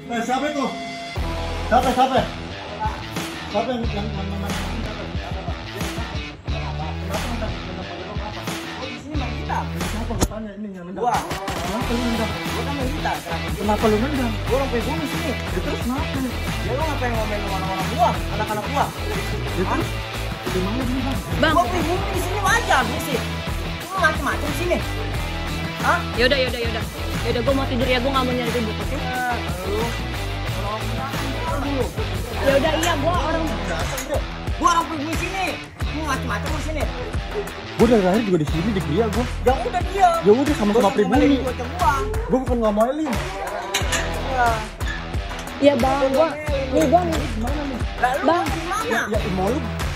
Siapa itu? Siapa? Siapa yang Kenapa gue tanya ini yang nendang? Kenapa lu nendang? Gua kan main gitar. Kenapa lu nendang? Gua orang pribumi sini. Ya terus kenapa? Ya lu ngapain ngomongin orang-orang gua, anak-anak gua? Ya terus di mana ini bang? Bang, Gua pribumi di sini wajar sih. Lu macem-macem sini. Hah? yaudah. Yaudah, gue mau tidur ya, gue gak mau nyari ribut, oke? Lu dulu. Yaudah, iya, gue orang... Gua orang pribumi sini. Lu macem-macem di sini. Gue dari lahir juga di sini di Gria gue. Ya udah dia. Ya udah sama-sama pribumi. Gua gua. Gue bukan ngomelin. Ya. Iya bang, gue... Nih bang, Gimana nih? Lah lu Bang. gimana? Ya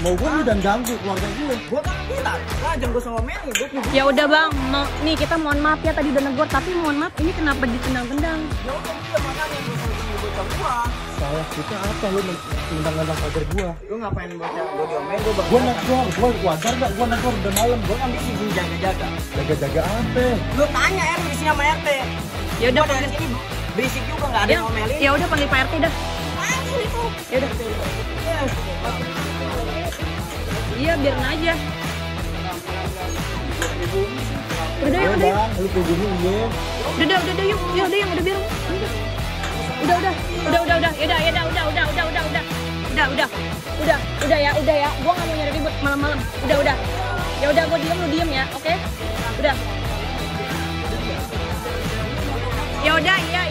mau gue nih dan ganggu keluarga gue. Gua kan bilang, jangan gua sama Meli, gua pribumi. ya udah bang, nih kita mohon maaf ya tadi udah negor, tapi mohon maaf ini kenapa ditendang-tendang? Ya udah dia makanya gua sama bocah gua. Salah kita apa lu nendang-nendang pagar gue? Lu ngapain bocah gua diomelin gua Gue negor, gue wajar gak? Gue negor udah malam. Gua kan di sini jaga-jaga. Jaga-jaga apa? Lu tanya RT di sini sama RT. Ya udah, Gua dari sini berisik juga enggak ada yang ngomelin. ya udah panggil Pak RT dah. Langsung itu. Ya udah, iya biarin aja. Udah Ya yuk, bang, lu pribumi iya. udah yuk, ya udah yang udah biarin. Udah, udah ya. Gua nggak mau nyari ribut malam-malam. Udah. Ya udah, gua diem, lu diem ya, oke? Udah. Ya udah, iya.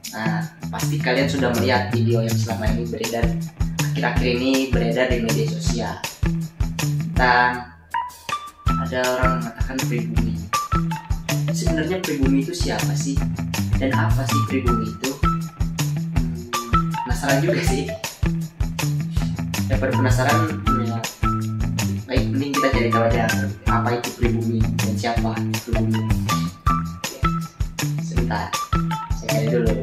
Nah, pasti kalian sudah melihat video yang selama ini akhir-akhir ini beredar di media sosial tentang ada orang mengatakan pribumi. Sebenarnya pribumi itu siapa sih? Dan apa sih pribumi itu? Penasaran juga sih. Daripada penasaran, ya, baik mending kita cari tahu aja apa itu pribumi dan siapa pribumi. Sebentar, saya cari dulu.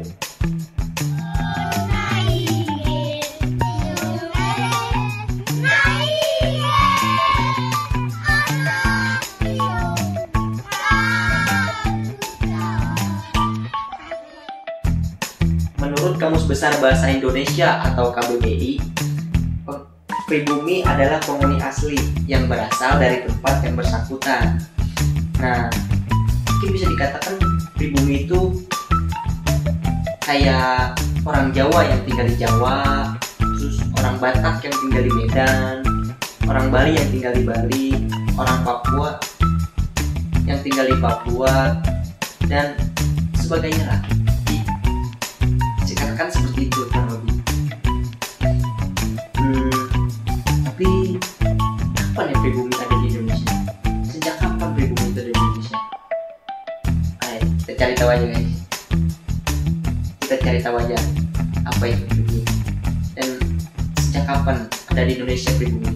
Menurut Kamus Besar Bahasa Indonesia atau KBBI, pribumi adalah penghuni asli yang berasal dari tempat yang bersangkutan. Nah, mungkin bisa dikatakan pribumi itu kayak orang Jawa yang tinggal di Jawa, terus orang Batak yang tinggal di Medan, orang Bali yang tinggal di Bali, orang Papua yang tinggal di Papua, dan sebagainya lah. Kan seperti itu kurang lebih. Tapi kapan ya pribumi ada di Indonesia? Sejak kapan pribumi itu ada di Indonesia? Ayo kita cari tahu aja guys. Kita cari tahu aja apa itu pribumi dan sejak kapan ada di Indonesia pribumi.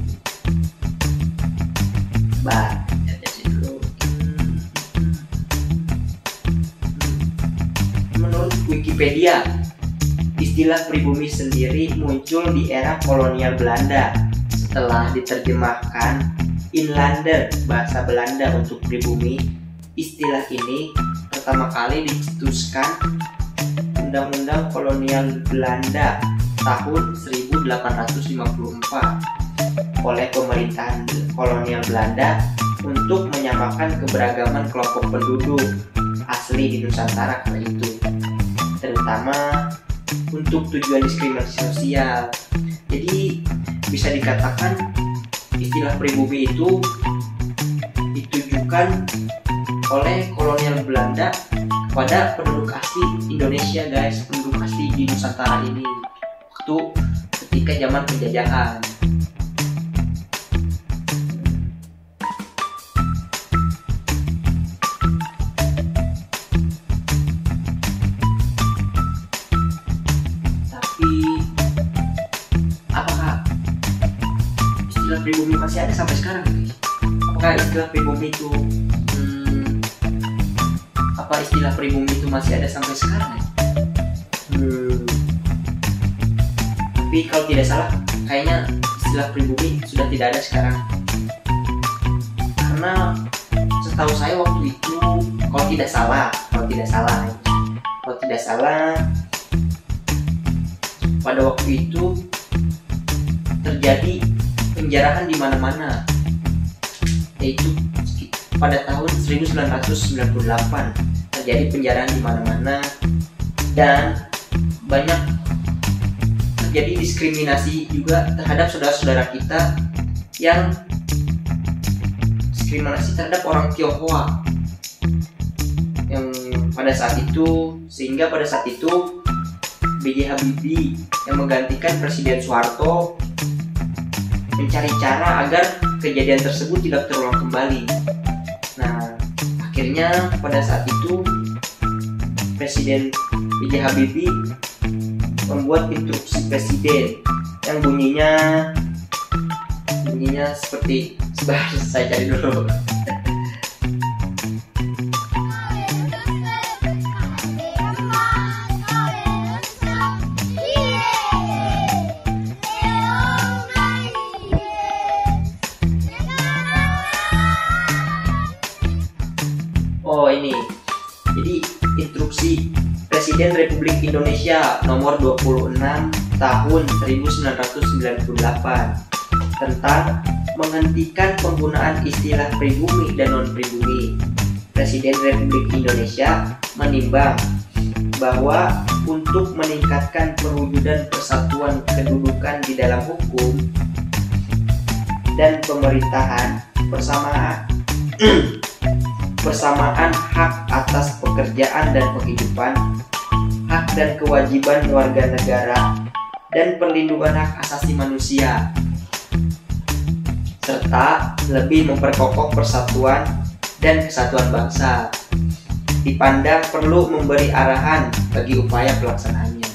Dulu. Menurut Wikipedia, istilah pribumi sendiri muncul di era kolonial Belanda setelah diterjemahkan Inlander, bahasa Belanda untuk pribumi. Istilah ini pertama kali dicetuskan Undang-Undang Kolonial Belanda tahun 1854 oleh pemerintahan kolonial Belanda untuk menyamakan keberagaman kelompok penduduk asli di Nusantara kala itu, terutama untuk tujuan diskriminasi sosial. Jadi bisa dikatakan istilah pribumi itu ditujukan oleh kolonial Belanda kepada penduduk asli Indonesia guys, penduduk asli di Nusantara ini waktu ketika zaman penjajahan. istilah pribumi masih ada sampai sekarang guys? Apakah istilah pribumi itu istilah pribumi itu masih ada sampai sekarang ya? Tapi kalau tidak salah kayaknya istilah pribumi sudah tidak ada sekarang, karena setahu saya waktu itu kalau tidak salah pada waktu itu terjadi penjarahan di mana-mana, yaitu pada tahun 1998 terjadi penjarahan di mana-mana dan banyak terjadi diskriminasi juga terhadap saudara-saudara kita yang diskriminasi terhadap orang Tionghoa yang pada saat itu, sehingga pada saat itu B.J. Habibie yang menggantikan Presiden Soeharto mencari cara agar kejadian tersebut tidak terulang kembali. Nah, akhirnya pada saat itu Presiden B.J. Habibie membuat instruksi presiden yang bunyinya seperti, sebentar saya cari dulu. Oh ini, jadi instruksi Presiden Republik Indonesia nomor 26 tahun 1998 tentang menghentikan penggunaan istilah pribumi dan non-pribumi. Presiden Republik Indonesia menimbang bahwa untuk meningkatkan perwujudan persatuan kedudukan di dalam hukum dan pemerintahan, persamaan hak atas pekerjaan dan penghidupan, hak dan kewajiban warga negara, dan perlindungan hak asasi manusia, serta lebih memperkokoh persatuan dan kesatuan bangsa, dipandang perlu memberi arahan bagi upaya pelaksanaannya.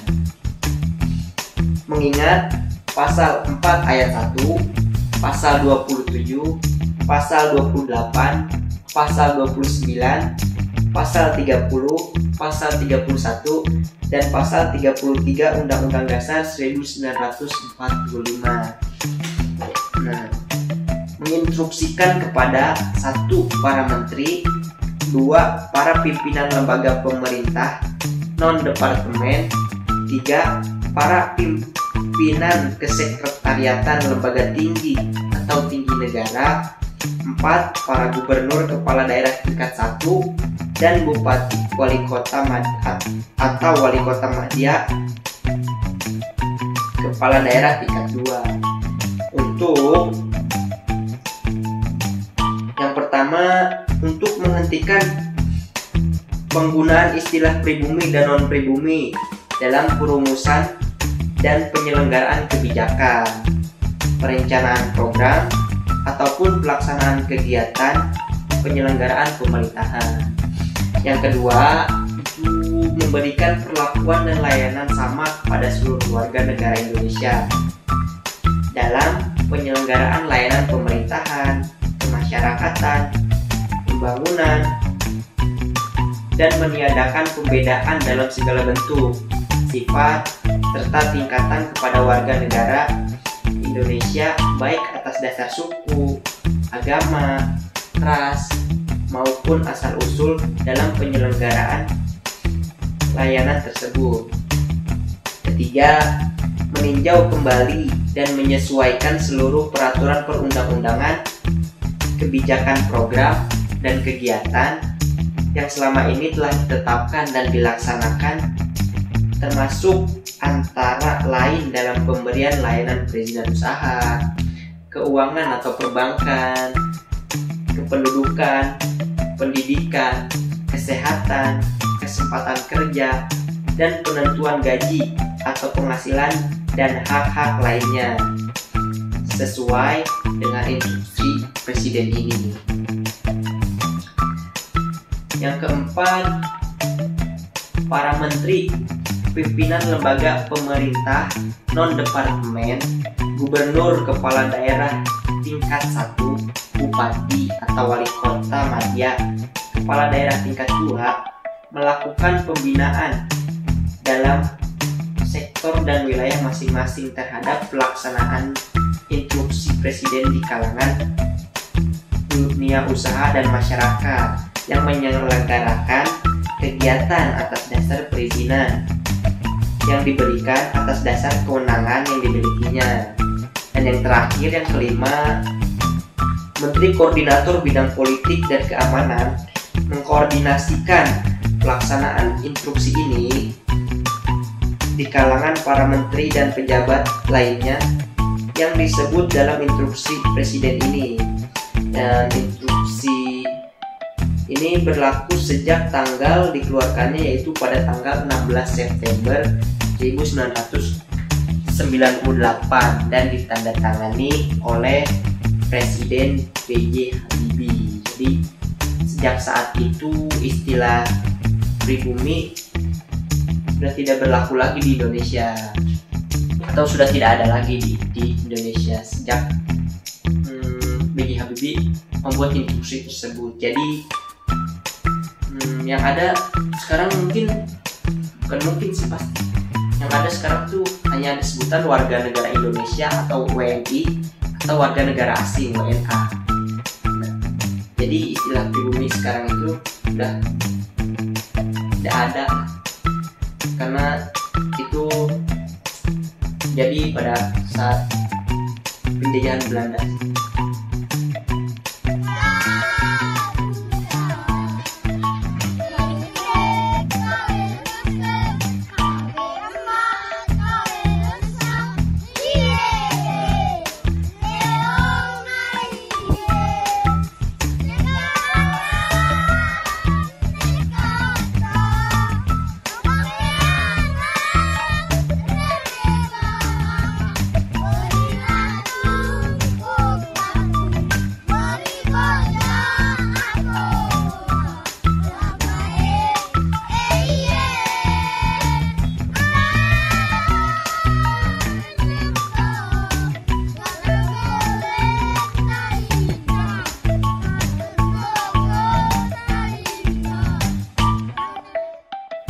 Mengingat pasal 4 ayat 1, pasal 27, pasal 28, pasal 29, pasal 30, pasal 31, dan pasal 33 Undang-Undang Dasar 1945. Nah, menginstruksikan kepada 1. Para menteri, 2. Para pimpinan lembaga pemerintah non-departemen, 3. Para pimpinan kesekretariatan lembaga tinggi atau tinggi negara, 4. Para gubernur kepala daerah tingkat 1 dan bupati wali kota atau wali kota madya kepala daerah tingkat 2. Untuk yang pertama, untuk menghentikan penggunaan istilah pribumi dan non-pribumi dalam perumusan dan penyelenggaraan kebijakan, perencanaan program, ataupun pelaksanaan kegiatan penyelenggaraan pemerintahan. Yang kedua, itu memberikan perlakuan dan layanan sama kepada seluruh warga negara Indonesia dalam penyelenggaraan layanan pemerintahan, kemasyarakatan, pembangunan, dan meniadakan pembedaan dalam segala bentuk, sifat, serta tingkatan kepada warga negara Indonesia baik atas dasar suku, agama, ras, maupun asal-usul dalam penyelenggaraan layanan tersebut. Ketiga, meninjau kembali dan menyesuaikan seluruh peraturan perundang-undangan, kebijakan program, dan kegiatan yang selama ini telah ditetapkan dan dilaksanakan, termasuk antara lain dalam pemberian layanan perizinan usaha, keuangan atau perbankan, kependudukan, pendidikan, kesehatan, kesempatan kerja, dan penentuan gaji atau penghasilan dan hak-hak lainnya sesuai dengan instruksi presiden ini. Yang keempat, para menteri, pimpinan lembaga pemerintah non-departemen, gubernur kepala daerah tingkat 1, Bupati atau Wali Kota Madya, Kepala Daerah tingkat 2 melakukan pembinaan dalam sektor dan wilayah masing-masing terhadap pelaksanaan instruksi Presiden di kalangan dunia usaha dan masyarakat yang menyelenggarakan kegiatan atas dasar perizinan yang diberikan atas dasar kewenangan yang dimilikinya. Dan yang terakhir, yang kelima, Menteri Koordinator Bidang Politik dan Keamanan mengkoordinasikan pelaksanaan instruksi ini di kalangan para menteri dan pejabat lainnya yang disebut dalam instruksi Presiden ini. Dan instruksi ini berlaku sejak tanggal dikeluarkannya, yaitu pada tanggal 16 September 1998 dan ditandatangani oleh Presiden B.J. Habibie. Jadi sejak saat itu istilah pribumi sudah tidak berlaku lagi di Indonesia, atau sudah tidak ada lagi di Indonesia sejak B.J. Habibie membuat instruksi tersebut. Jadi yang ada sekarang bukan mungkin sih pasti, yang ada sekarang tuh hanya ada sebutan warga negara Indonesia atau WNI atau warga negara asing WNA. Jadi istilah pribumi sekarang itu sudah tidak ada, karena itu jadi pada saat penjajahan Belanda.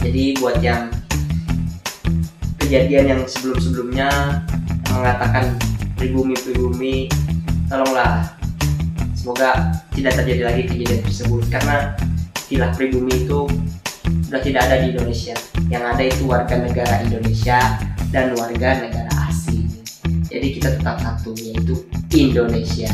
Jadi buat yang kejadian yang sebelum-sebelumnya mengatakan pribumi, tolonglah, semoga tidak terjadi lagi kejadian tersebut, karena istilah pribumi itu sudah tidak ada di Indonesia. Yang ada itu warga negara Indonesia dan warga negara asing. Jadi kita tetap satu, yaitu Indonesia.